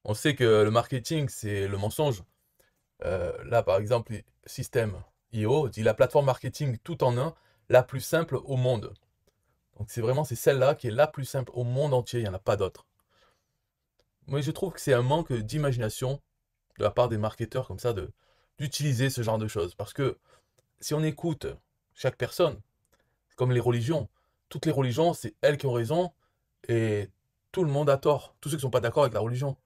On sait que le marketing, c'est le mensonge. Là, par exemple, System.io dit la plateforme marketing tout en un, la plus simple au monde. Donc c'est celle-là qui est la plus simple au monde entier, il n'y en a pas d'autre. Moi, je trouve que c'est un manque d'imagination de la part des marketeurs comme ça d'utiliser ce genre de choses. Parce que si on écoute chaque personne, comme les religions, toutes les religions, c'est elles qui ont raison et tout le monde a tort. Tous ceux qui ne sont pas d'accord avec la religion.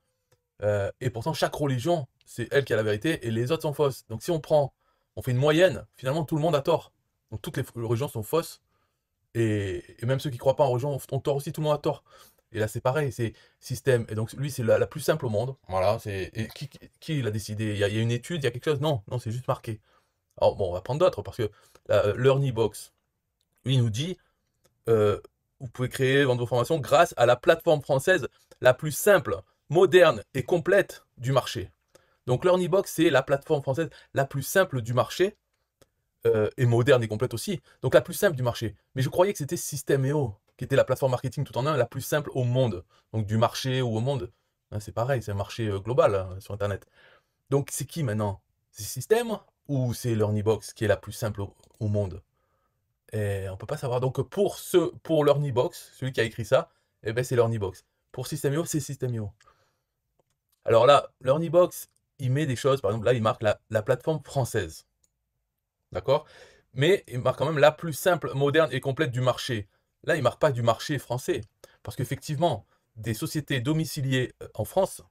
Et pourtant, chaque religion, c'est elle qui a la vérité et les autres sont fausses. Donc si on fait une moyenne, finalement, tout le monde a tort. Donc toutes les religions sont fausses et même ceux qui ne croient pas en religion ont tort aussi, tout le monde a tort. Et là, c'est pareil, c'est système. Et donc, lui, c'est la plus simple au monde. Voilà, et qui l'a décidé? Il y a une étude, il y a quelque chose? Non, non, c'est juste marqué. Alors, bon, on va prendre d'autres, parce que Learnybox, lui, il nous dit, vous pouvez créer, vendre vos formations grâce à la plateforme française la plus simple, moderne et complète du marché. Donc, Learnybox, c'est la plateforme française la plus simple du marché, et moderne et complète aussi. Donc, la plus simple du marché. Mais je croyais que c'était System.io, qui était la plateforme marketing tout en un, la plus simple au monde. Donc, du marché ou au monde. Hein, c'est pareil, c'est un marché global hein, sur Internet. Donc, c'est qui maintenant? C'est System ou c'est Learnybox qui est la plus simple au monde? Et on peut pas savoir. Donc, pour Learnybox, celui qui a écrit ça, eh ben, c'est Learnybox. Pour System.io, c'est System.io. Alors là, Learnybox, il met des choses. Par exemple, là, il marque la plateforme française. D'accord? Mais il marque quand même la plus simple, moderne et complète du marché. Là, il marque pas du marché français. Parce qu'effectivement, des sociétés domiciliées en France,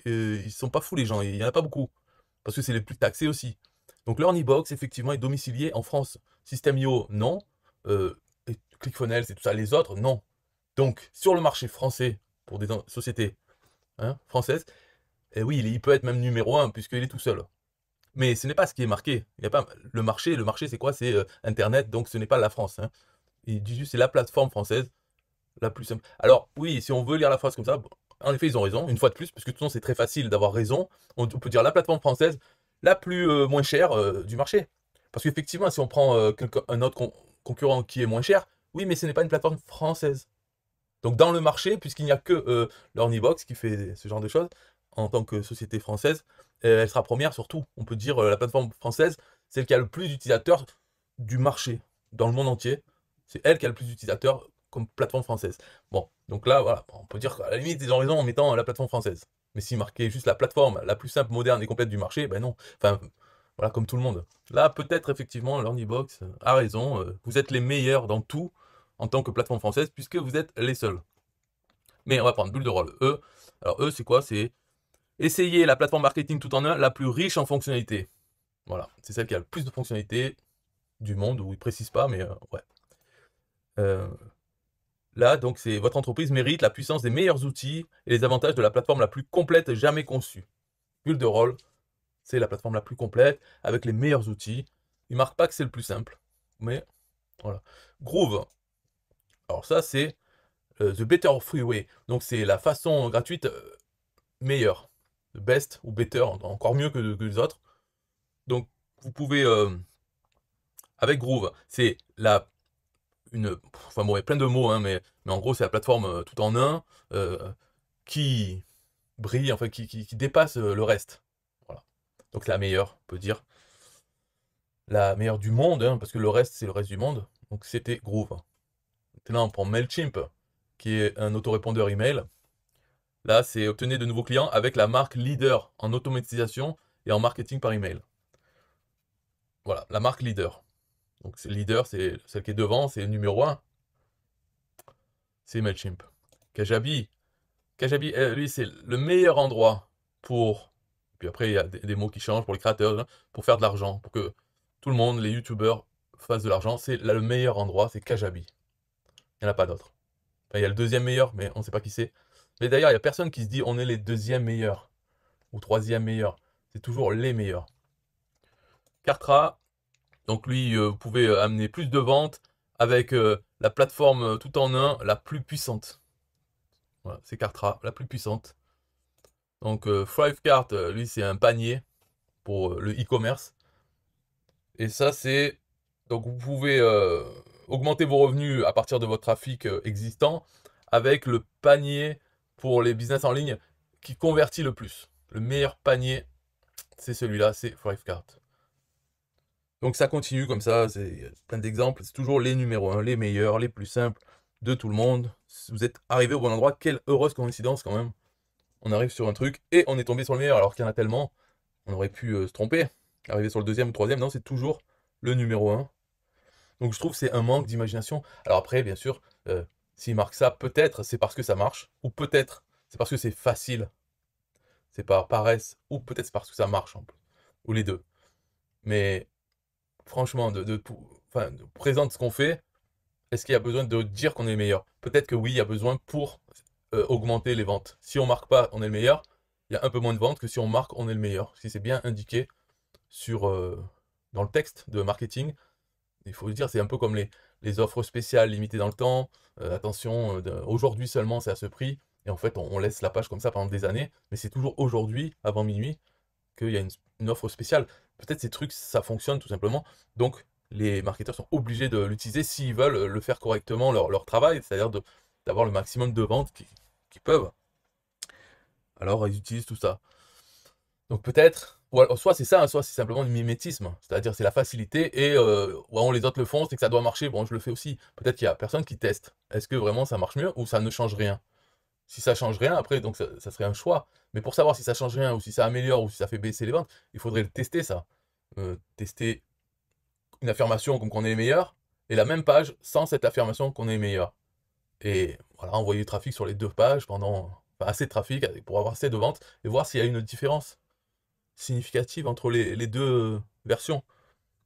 ils sont pas fous les gens, il y en a pas beaucoup. Parce que c'est les plus taxés aussi. Donc Learnybox, effectivement, est domicilié en France. System.io, non. Et ClickFunnels et tout ça, les autres, non. Donc, sur le marché français, pour des sociétés hein, françaises, oui, il peut être même numéro un, puisqu'il est tout seul. Mais ce n'est pas ce qui est marqué. Il y a pas le marché c'est quoi? C'est Internet, donc ce n'est pas la France. Hein. Il dit juste c'est la plateforme française la plus simple. Alors oui, si on veut lire la phrase comme ça, bon, en effet ils ont raison, une fois de plus, parce que de toute façon c'est très facile d'avoir raison. On peut dire la plateforme française la plus moins chère du marché. Parce qu'effectivement, si on prend un autre concurrent qui est moins cher, oui, mais ce n'est pas une plateforme française. Donc dans le marché, puisqu'il n'y a que l'Ornibox qui fait ce genre de choses, en tant que société française, elle sera première sur tout. On peut dire la plateforme française, c'est elle qui a le plus d'utilisateurs du marché dans le monde entier. C'est elle qui a le plus d'utilisateurs comme plateforme française. Bon, donc là, voilà, on peut dire qu'à la limite, ils ont raison en mettant la plateforme française. Mais s'il marquait juste la plateforme la plus simple, moderne et complète du marché, ben non. Enfin, voilà, comme tout le monde. Là, peut-être effectivement, l'Ornibox a raison. Vous êtes les meilleurs dans tout en tant que plateforme française, puisque vous êtes les seuls. Mais on va prendre bulle de rôle E. Alors E, c'est quoi? C'est essayer la plateforme marketing tout en un, la plus riche en fonctionnalités. Voilà, c'est celle qui a le plus de fonctionnalités du monde, où ils précisent pas, mais ouais. Euh, Là, donc, c'est votre entreprise mérite la puissance des meilleurs outils et les avantages de la plateforme la plus complète jamais conçue. Bulle de rôle, c'est la plateforme la plus complète, avec les meilleurs outils. Il ne marque pas que c'est le plus simple, mais voilà. Groove, alors ça, c'est The Better Freeway. Donc, c'est la façon gratuite meilleure. The best ou better, encore mieux que les autres. Donc, vous pouvez, avec Groove, c'est enfin bon, il y a plein de mots, hein, mais en gros, c'est la plateforme tout en un qui brille, enfin, qui dépasse le reste. Voilà. Donc, c'est la meilleure, on peut dire. La meilleure du monde, hein, parce que le reste, c'est le reste du monde. Donc, c'était Groove. Maintenant, on prend Mailchimp, qui est un autorépondeur email. Là, c'est obtenir de nouveaux clients avec la marque leader en automatisation et en marketing par email. Voilà, la marque leader. Donc c'est leader, c'est celle qui est devant, c'est le numéro un. C'est Mailchimp. Kajabi. Kajabi, lui, c'est le meilleur endroit pour. Puis après, il y a des mots qui changent pour les créateurs, hein, pour faire de l'argent, pour que tout le monde, les youtubeurs, fassent de l'argent. C'est là le meilleur endroit, c'est Kajabi. Il n'y en a pas d'autre. Enfin, il y a le deuxième meilleur, mais on ne sait pas qui c'est. Mais d'ailleurs, il n'y a personne qui se dit on est les deuxièmes meilleurs ou troisième meilleurs. C'est toujours les meilleurs. Kartra, donc lui, vous pouvez amener plus de ventes avec la plateforme tout en un, la plus puissante. Voilà, c'est Kartra, la plus puissante. Donc Thrivecart, lui, c'est un panier pour le e-commerce. Et ça, c'est... Donc vous pouvez augmenter vos revenus à partir de votre trafic existant avec le panier pour les business en ligne qui convertit le plus. Le meilleur panier, c'est celui-là, c'est Thrivecart. Donc ça continue comme ça, c'est plein d'exemples, c'est toujours les numéros 1, les meilleurs, les plus simples de tout le monde. Vous êtes arrivé au bon endroit, quelle heureuse coïncidence quand même. On arrive sur un truc et on est tombé sur le meilleur, alors qu'il y en a tellement, on aurait pu se tromper. Arriver sur le deuxième ou troisième, non, c'est toujours le numéro 1. Donc je trouve que c'est un manque d'imagination. Alors après, bien sûr, s'il marque ça, peut-être c'est parce que ça marche, ou peut-être c'est parce que c'est facile, c'est par paresse, ou peut-être c'est parce que ça marche, en plus, ou les deux. Mais franchement, enfin, présente ce qu'on fait, est-ce qu'il y a besoin de dire qu'on est le meilleur? Peut-être que oui, il y a besoin pour augmenter les ventes. Si on marque pas, on est le meilleur, il y a un peu moins de ventes que si on marque, on est le meilleur. Si c'est bien indiqué sur, dans le texte de marketing, il faut le dire, c'est un peu comme les offres spéciales limitées dans le temps. Attention, aujourd'hui seulement, c'est à ce prix. Et en fait, on laisse la page comme ça pendant des années. Mais c'est toujours aujourd'hui, avant minuit, qu'il y a une offre spéciale. Peut-être ces trucs, ça fonctionne tout simplement. Donc, les marketeurs sont obligés de l'utiliser s'ils veulent le faire correctement, leur travail, c'est-à-dire d'avoir le maximum de ventes qu'ils peuvent. Alors, ils utilisent tout ça. Donc peut-être, soit c'est ça, soit c'est simplement du mimétisme, c'est-à-dire c'est la facilité et ouais, les autres le font, c'est que ça doit marcher, bon je le fais aussi. Peut-être qu'il y a personne qui teste. Est-ce que vraiment ça marche mieux ou ça ne change rien? Si ça change rien, après, donc ça serait un choix. Mais pour savoir si ça change rien ou si ça améliore ou si ça fait baisser les ventes, il faudrait le tester ça. Tester une affirmation comme qu'on est les meilleurs et la même page sans cette affirmation qu'on est les meilleurs. Et voilà, envoyer du trafic sur les deux pages pendant enfin, assez de trafic pour avoir assez de ventes et voir s'il y a une différence significative entre les deux versions.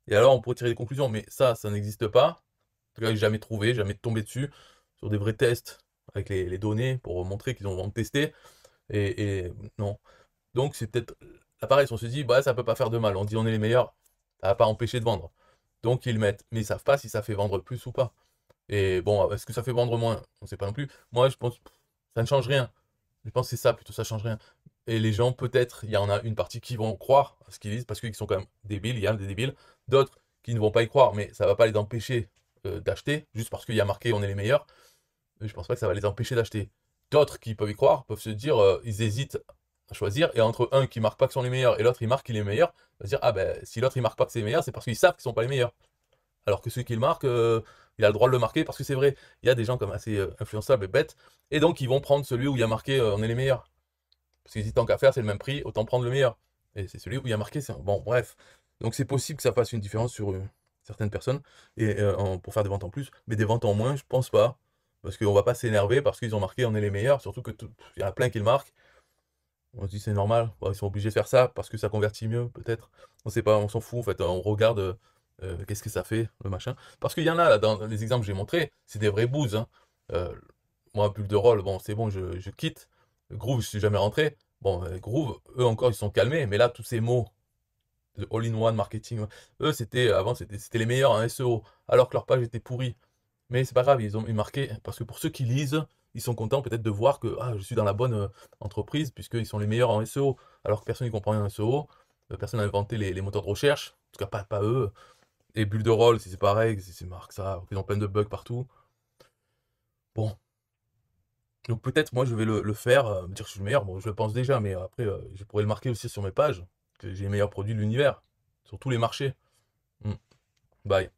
Et alors, on pourrait tirer des conclusions, mais ça n'existe pas. En tout cas, j'ai jamais trouvé, jamais tombé dessus sur des vrais tests avec les données pour montrer qu'ils ont vraiment testé. Et non. Donc, c'est peut-être l'appareil, on se dit, bah, ça peut pas faire de mal. On dit, on est les meilleurs, ça va pas empêcher de vendre. Donc, ils le mettent, mais ils savent pas si ça fait vendre plus ou pas. Et bon, est-ce que ça fait vendre moins? On sait pas non plus. Moi, je pense, ça ne change rien. Je pense que c'est ça, plutôt, ça change rien. Et les gens, peut-être, il y en a une partie qui vont croire à ce qu'ils disent, parce qu'ils sont quand même débiles, il y a des débiles. D'autres qui ne vont pas y croire, mais ça va pas les empêcher d'acheter, juste parce qu'il y a marqué on est les meilleurs. Je pense pas que ça va les empêcher d'acheter. D'autres qui peuvent y croire, peuvent se dire, ils hésitent à choisir, et entre un qui marque pas que sont les meilleurs et l'autre il marque qu'il est meilleur, ils vont se dire, ah ben, si l'autre il marque pas que c'est les meilleurs, c'est parce qu'ils savent qu'ils sont pas les meilleurs. Alors que celui qui le marque, il a le droit de le marquer parce que c'est vrai. Il y a des gens comme assez influençables et bêtes, et donc ils vont prendre celui où il y a marqué on est les meilleurs. Parce qu'ils disent tant qu'à faire, c'est le même prix, autant prendre le meilleur. Et c'est celui où il y a marqué, bon, bref. Donc c'est possible que ça fasse une différence sur certaines personnes, et pour faire des ventes en plus, mais des ventes en moins, je pense pas. Parce qu'on va pas s'énerver parce qu'ils ont marqué on est les meilleurs, surtout que il y en a plein qui le marquent. On se dit c'est normal, bon, ils sont obligés de faire ça parce que ça convertit mieux, peut-être. On sait pas, on s'en fout en fait, on regarde qu'est-ce que ça fait, le machin. Parce qu'il y en a là, dans les exemples que j'ai montrés, c'est des vrais bouses. Hein. Euh, moi, Bulle de rôle, bon, c'est bon, je quitte. Groove, je suis jamais rentré. Bon, Groove, eux encore, ils sont calmés, mais là, tous ces mots de all-in-one marketing, eux, avant, c'était les meilleurs en SEO, alors que leur page était pourrie. Mais c'est pas grave, ils ont marqué, parce que pour ceux qui lisent, ils sont contents peut-être de voir que ah, je suis dans la bonne entreprise, puisqu'ils sont les meilleurs en SEO, alors que personne n'y comprend rien en SEO, personne n'a inventé les moteurs de recherche, en tout cas pas eux. Et Bulle de rôle, c'est pareil, c'est marque ça, ils ont plein de bugs partout. Bon, donc peut-être moi je vais le faire, me dire que je suis le meilleur, bon je le pense déjà, mais après je pourrais le marquer aussi sur mes pages, que j'ai les meilleurs produits de l'univers, sur tous les marchés. Mm. Bye.